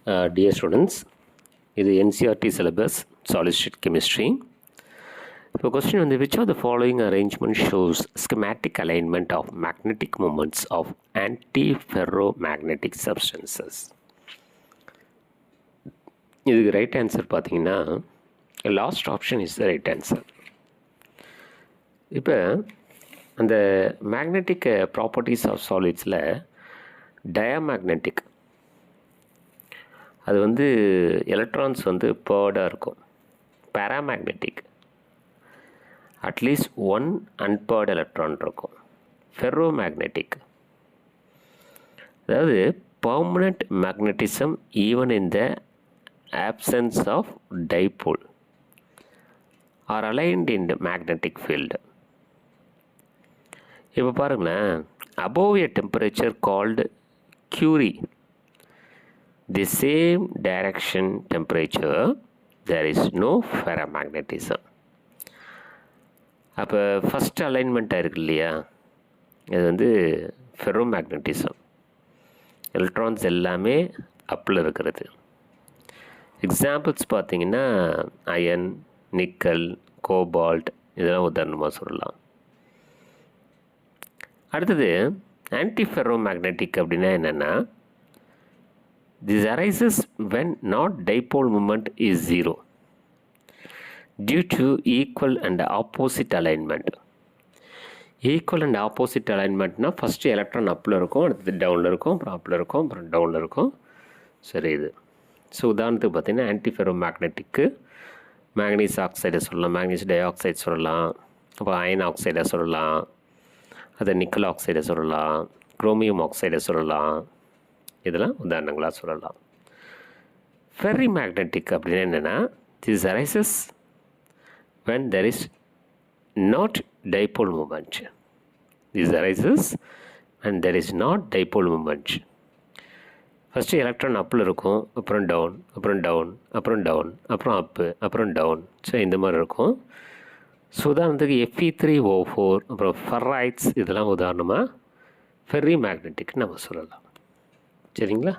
Dear students, இது NCERT syllabus solid state chemistry. இப்போ question வந்து which of the following arrangement shows schematic alignment of magnetic moments of antiferromagnetic substances? இதுக்கு right answer பார்த்தீங்கன்னா last option is the right answer. இப்போ அந்த magnetic properties of சாலிட்ஸில் diamagnetic அது வந்து electrons வந்து பேர்டாக இருக்கும். Paramagnetic at least one unpaired electron இருக்கும். ஃபெர்ரோமேக்னெட்டிக் அதாவது permanent magnetism even in the absence of dipole are aligned in the magnetic field. இப்போ பாருங்களேன், above a temperature called Curie, the same direction temperature, there is no ferromagnetism. அப்போ first அலைன்மெண்ட்டாக இருக்கு இல்லையா, இது வந்து ஃபெர்ரோமேக்னட்டிசம். Electrons எல்லாமே அப்பில் இருக்கிறது. எக்ஸாம்பிள்ஸ் பார்த்தீங்கன்னா அயன், நிக்கல், கோபால்ட் இதெல்லாம் உதாரணமாக சொல்லலாம். அடுத்தது ஆன்டிஃபெர்ரோமேக்னெட்டிக் அப்படின்னா என்னென்னா, this arises when net dipole moment is zero due to equal and opposite alignment. Equal and opposite அலைன்மெண்ட்னால் ஃபஸ்ட்டு எலக்ட்ரான் அப்பில் இருக்கும், அடுத்தது டவுனில் இருக்கும், அப்புறம் அப்பில் இருக்கும், அப்புறம் டவுனில் இருக்கும். சரி, இது ஸோ உதாரணத்துக்கு பார்த்தீங்கன்னா ஆன்டிஃபெர்ரோமேக்னெட்டிக்கு மேக்னீஸ் ஆக்சைடை சொல்லலாம், மேக்னீஸ் டை ஆக்சைடு சொல்லலாம், அப்புறம் அயன் ஆக்சைடை சொல்லலாம், அதை நிக்கல் ஆக்சைடை சொல்லலாம், குரோமியம் ஆக்சைடை சொல்லலாம். இதெல்லாம் உதாரணங்களாக சொல்லலாம். ஃபெர்ரி மேக்னெட்டிக் அப்படின்னா என்னென்னா, this arises when there is not dipole moment. This arises when there is not dipole moment. First electron அப்பில் இருக்கும், அப்புறம் டவுன், அப்புறம் டவுன், அப்புறம் டவுன், அப்புறம் அப்பு, அப்புறம் டவுன். ஸோ இந்த மாதிரி இருக்கும். ஸோ உதாரணத்துக்கு Fe3O4 அப்புறம் ஃபெர்ரைட்ஸ் இதெல்லாம் உதாரணமாக ஃபெர்ரி மேக்னெட்டிக் நம்ம சொல்லலாம். சரிங்களா?